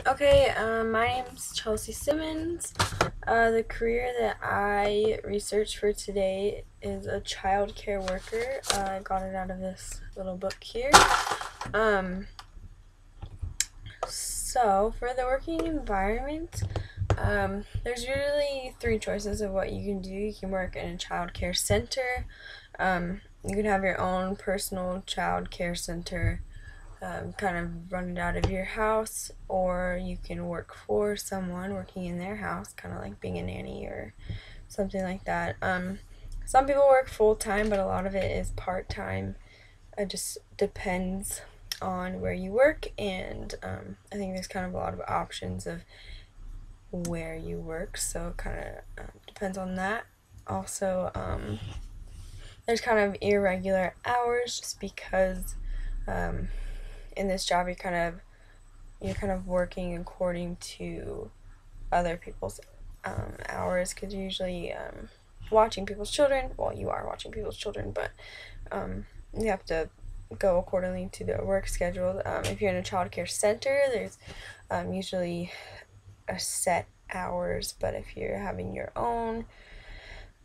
Okay, my name's Chelsea Simmons. The career that I researched for today is a child care worker. I got it out of this little book here. Um, so for the working environment, there's usually three choices of what you can do. You can work in a child care center. You can have your own personal child care center, kind of run it out of your house, or you can work for someone working in their house, kind of like being a nanny or something like that. Some people work full time, but a lot of it is part time. It just depends on where you work, and I think there's kind of a lot of options of where you work, so it kind of depends on that. Also, there's kind of irregular hours just because um, in this job you're kind of working according to other people's hours, because you're usually watching people's children. Well, you are watching people's children, but you have to go accordingly to the work schedule. If you're in a child care center, there's usually a set hours, but if you're having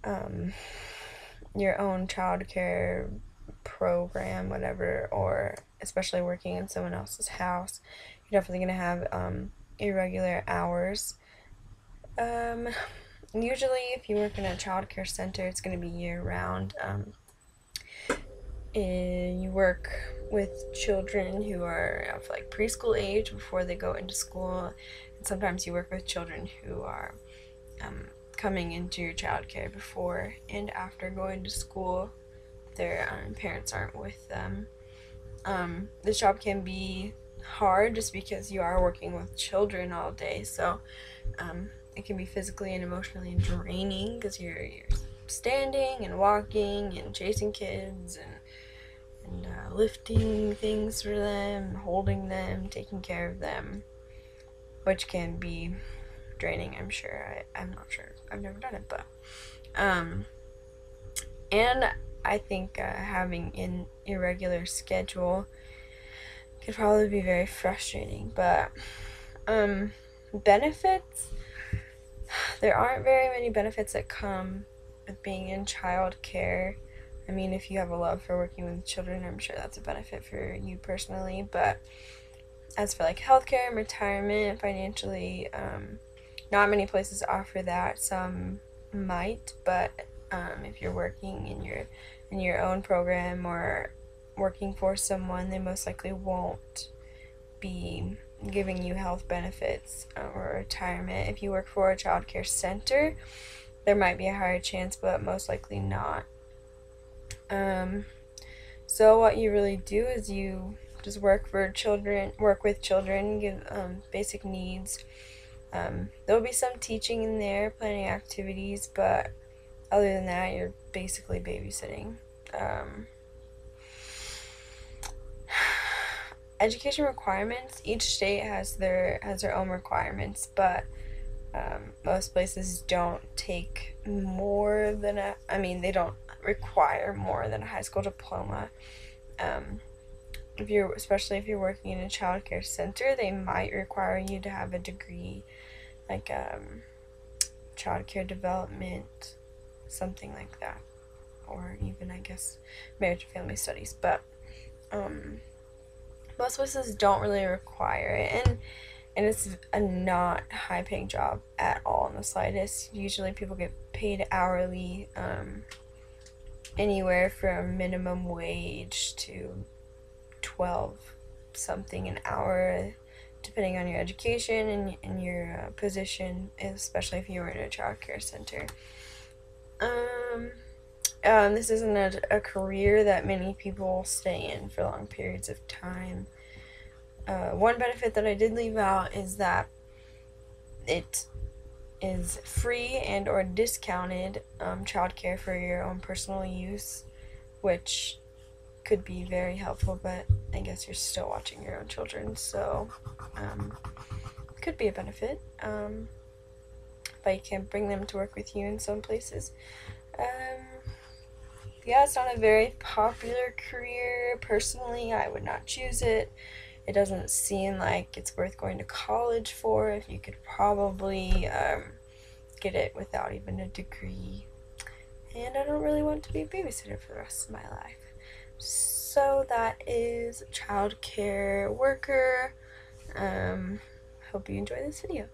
um, your own child care program, whatever, or especially working in someone else's house, you're definitely going to have irregular hours. Um, Usually, if you work in a child care center, it's going to be year round. You work with children who are of like preschool age before they go into school, and sometimes you work with children who are coming into your child care before and after going to school. Their parents aren't with them. This job can be hard just because you are working with children all day, so it can be physically and emotionally draining because you're standing and walking and chasing kids and lifting things for them, holding them, taking care of them, which can be draining, I'm sure. I'm not sure. I've never done it, but and I think having an irregular schedule could probably be very frustrating. But benefits, there aren't very many benefits that come with being in child care. I mean, if you have a love for working with children, I'm sure that's a benefit for you personally. But as for like healthcare and retirement, financially, not many places offer that. Some might, but if you're working in your own program or working for someone, they most likely won't be giving you health benefits or retirement. If you work for a child care center, there might be a higher chance, but most likely not. So what you really do is you just work with children, give basic needs. There'll be some teaching in there, planning activities, but other than that, you're basically babysitting. Education requirements. Each state has their own requirements, but most places don't take more than they don't require more than a high school diploma. Especially if you're working in a child care center, they might require you to have a degree, like child care development, something like that, or even I guess marriage and family studies. But most places don't really require it, and it's a not high paying job at all in the slightest. Usually people get paid hourly, anywhere from minimum wage to 12 something an hour, depending on your education and your position, especially if you were in a child care center. This isn't a career that many people stay in for long periods of time. One benefit that I did leave out is that it is free and or discounted childcare for your own personal use, which could be very helpful, but I guess you're still watching your own children, so could be a benefit. But you can bring them to work with you in some places. Yeah, it's not a very popular career. Personally, I would not choose it. it doesn't seem like it's worth going to college for if you could probably get it without even a degree. And I don't really want to be a babysitter for the rest of my life. So that is Childcare Worker. Hope you enjoy this video.